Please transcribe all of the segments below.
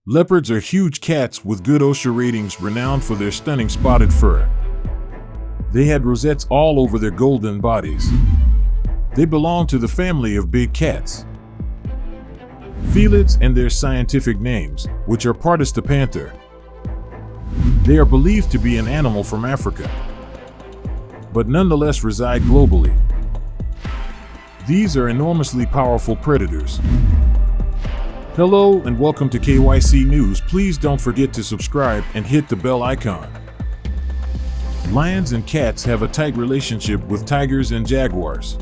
Leopards are huge cats with good OSha ratings, renowned for their stunning spotted fur. They had rosettes all over their golden bodies. They belong to the family of big cats. Felids and their scientific names, which are Pardus the Panther. They are believed to be an animal from Africa, but nonetheless reside globally. These are enormously powerful predators. Hello and welcome to KYC News. Please don't forget to subscribe and hit the bell icon. Lions and cats have a tight relationship with tigers and jaguars.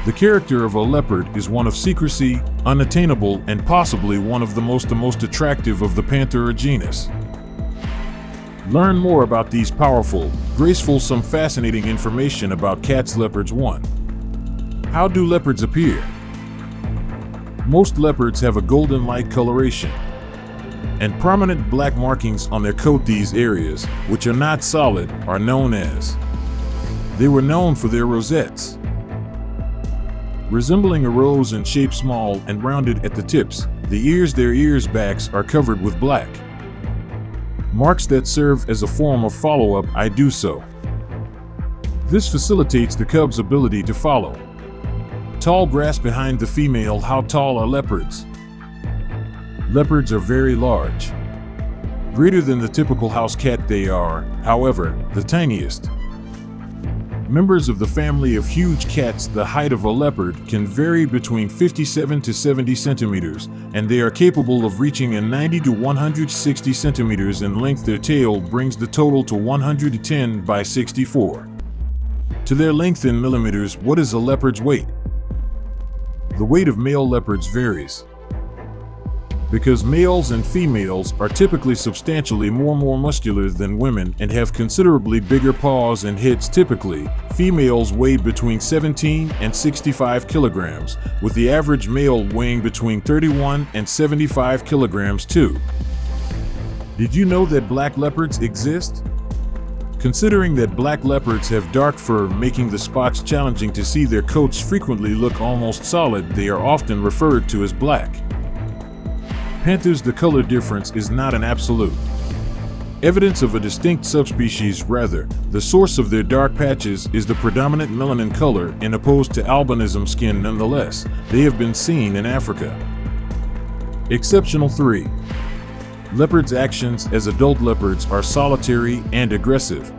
The character of a leopard is one of secrecy, unattainable, and possibly one of the most attractive of the Panthera genus. Learn more about these powerful, graceful, some fascinating information about cats. Leopards. 1. How do leopards appear? Most leopards have a golden light coloration and prominent black markings on their coat. These areas, which are not solid, are known as. They were known for their rosettes. Resembling a rose in shape, small and rounded at the tips, their ears backs are covered with black marks that serve as a form of follow-up. I do so. This facilitates the cub's ability to follow tall grass behind the female. How tall are leopards? Leopards are very large. Greater than the typical house cat. They are, however, the tiniest members of the family of huge cats. The height of a leopard can vary between 57 to 70 centimeters, and they are capable of reaching 90 to 160 centimeters in length. Their tail brings the total to 110 by 64. To their length in millimeters. What is a leopard's weight? The weight of male leopards varies. Because males and females are typically substantially more muscular than women and have considerably bigger paws and heads. Typically, females weigh between 17 and 65 kilograms, with the average male weighing between 31 and 75 kilograms too. Did you know that black leopards exist? Considering that black leopards have dark fur, making the spots challenging to see, their coats frequently look almost solid. They are often referred to as black panthers. The color difference is not an absolute evidence of a distinct subspecies. Rather, the source of their dark patches is the predominant melanin color, in opposed to albinism skin. Nonetheless, they have been seen in Africa. Exceptional. 3. Leopards' actions as adult leopards are solitary and aggressive.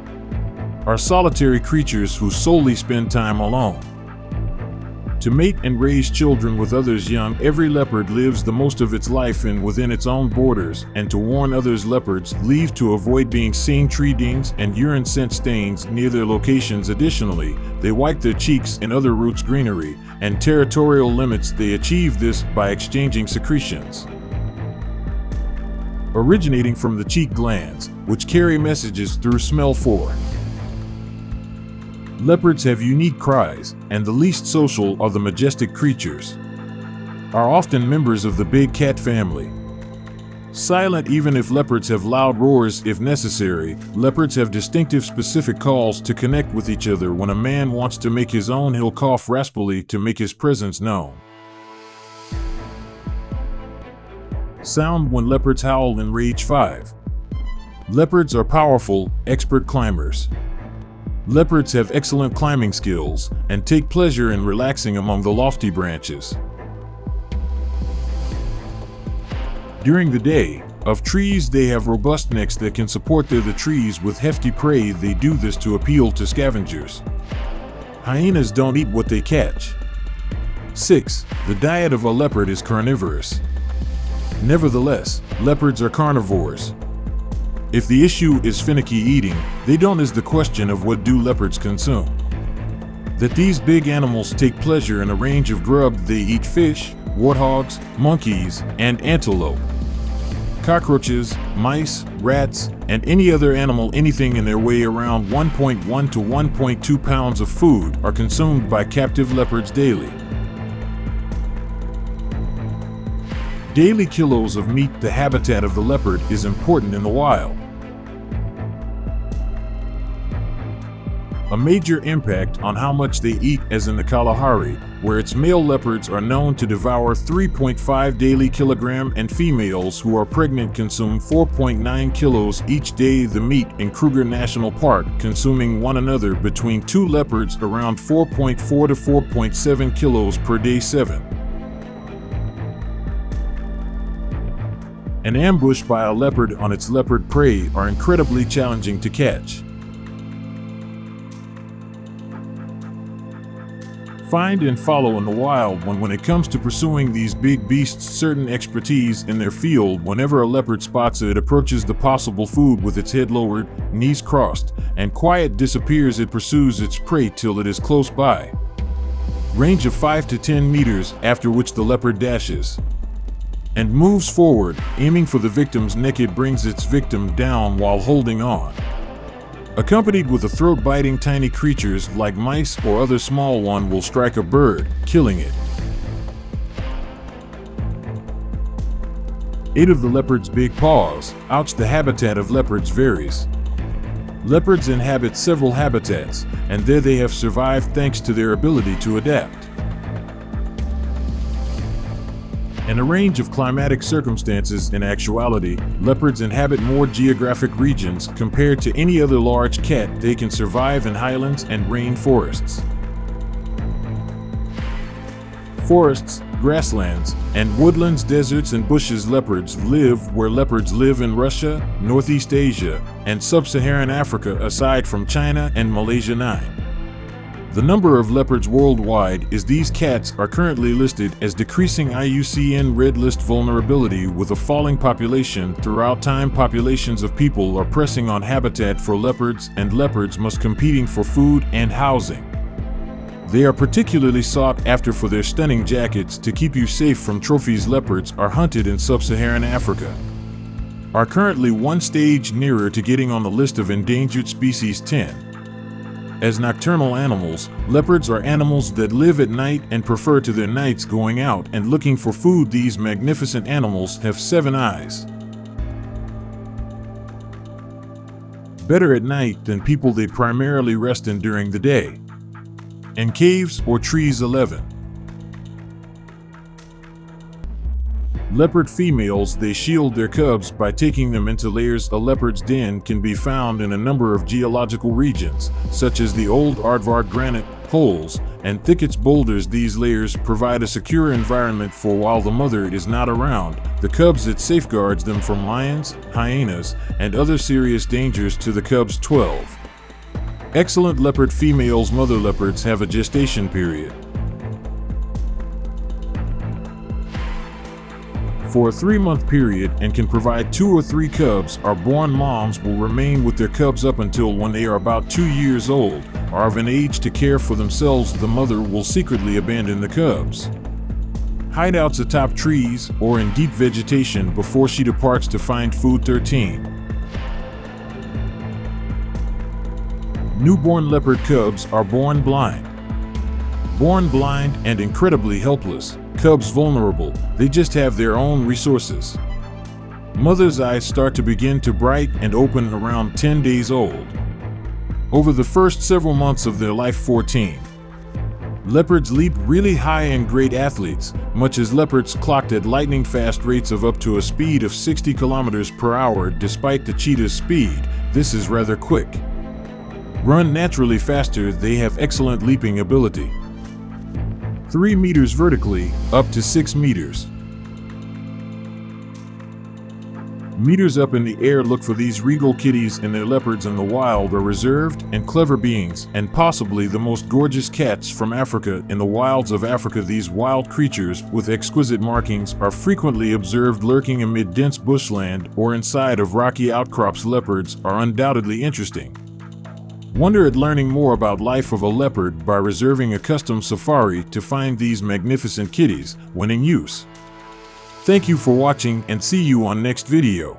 Are solitary creatures who solely spend time alone to mate and raise children with others young. Every leopard lives the most of its life within its own borders, and to warn others. Leopards leave to avoid being seen tree dings and urine scent stains near their locations. Additionally, they wipe their cheeks and other roots, greenery, and territorial limits. They achieve this by exchanging secretions originating from the cheek glands, which carry messages through smell. 4. Leopards have unique cries, and the least social are the majestic creatures. Are often members of the big cat family. Silent even if leopards have loud roars if necessary. Leopards have distinctive specific calls to connect with each other. When a man wants to make his own, he'll cough raspily to make his presence known. Sound when leopards howl in rage. 5. Leopards are powerful, expert climbers. Leopards have excellent climbing skills and take pleasure in relaxing among the lofty branches during the day of trees. They have robust necks that can support the trees with hefty prey. They do this to appeal to scavengers. Hyenas don't eat what they catch. 6. The diet of a leopard is carnivorous. Nevertheless, leopards are carnivores. If the issue is finicky eating, they don't is the question of what do leopards consume. That these big animals take pleasure in a range of grub. They eat fish, warthogs, monkeys, and antelope, cockroaches, mice, rats, and any other animal. Anything in their way. Around 1.1 to 1.2 pounds of food are consumed by captive leopards daily. Daily kilos of meat. The habitat of the leopard is important in the wild. a major impact on how much they eat, as in the Kalahari, where its male leopards are known to devour 3.5 daily kilogram and females who are pregnant consume 4.9 kilos each day. The meat in Kruger National Park consuming one another between two leopards around 4.4 to 4.7 kilos per day. 7. An ambush by a leopard on its leopard prey are incredibly challenging to catch. Find and follow in the wild. When it comes to pursuing these big beasts, certain expertise in their field. Whenever a leopard spots it approaches the possible food with its head lowered, knees crossed, and quiet disappears. It pursues its prey till it is close by. Range of 5 to 10 meters, after which the leopard dashes and moves forward, aiming for the victim's neck. It brings its victim down while holding on, accompanied with a throat-biting. Tiny creatures like mice or other small one will strike a bird, killing it. 8 of the leopard's big paws. Ouch. The habitat of leopards varies. Leopards inhabit several habitats, and there they have survived thanks to their ability to adapt. In a range of climatic circumstances, in actuality, leopards inhabit more geographic regions compared to any other large cat. They can survive in highlands and rain forests, grasslands, and woodlands, deserts, and bushes. Leopards live where leopards live in Russia, Northeast Asia, and Sub-Saharan Africa, aside from China and Malaysia. 9. The number of leopards worldwide is. These cats are currently listed as decreasing IUCN Red List vulnerability, with a falling population throughout time. Populations of people are pressing on habitat for leopards, and leopards must competing for food and housing. They are particularly sought after for their stunning jackets to keep you safe from trophies. Leopards are hunted in Sub-Saharan Africa, are currently one stage nearer to getting on the list of endangered species. 10. As nocturnal animals, leopards are animals that live at night and prefer to their nights going out and looking for food. These magnificent animals have 7 eyes. Better at night than people. They primarily rest in during the day, in caves or trees. 11. Leopard females, they shield their cubs by taking them into lairs. A leopard's den can be found in a number of geological regions, such as the old Aardvark granite, holes, and thickets. Boulders. These lairs provide a secure environment for while the mother is not around the cubs. It safeguards them from lions, hyenas, and other serious dangers to the cubs. 12. Excellent leopard females. Mother leopards have a gestation period for a 3-month period and can provide 2 or 3 cubs. Are born. Moms will remain with their cubs up until when they are about 2 years old, are of an age to care for themselves. The mother will secretly abandon the cubs. Hideouts atop trees or in deep vegetation before she departs to find food. 13. Newborn leopard cubs are born blind. Born blind and incredibly helpless. Cubs vulnerable. They just have their own resources. Mother's eyes start to begin to bright and open around 10 days old. Over the first several months of their life. 14. Leopards leap really high and great athletes, much as leopards clocked at lightning fast rates of up to a speed of 60 kilometers per hour. Despite the cheetah's speed, this is rather quick. Run naturally faster. They have excellent leaping ability. 3 meters vertically, up to 6 meters. Meters up in the air. Look for these regal kitties in their. Leopards in the wild are reserved and clever beings, and possibly the most gorgeous cats from Africa. In the wilds of Africa, these wild creatures with exquisite markings are frequently observed lurking amid dense bushland or inside of rocky outcrops. Leopards are undoubtedly interesting. Wonder at learning more about life of a leopard by reserving a custom safari to find these magnificent kitties when in use. Thank you for watching and see you on next video.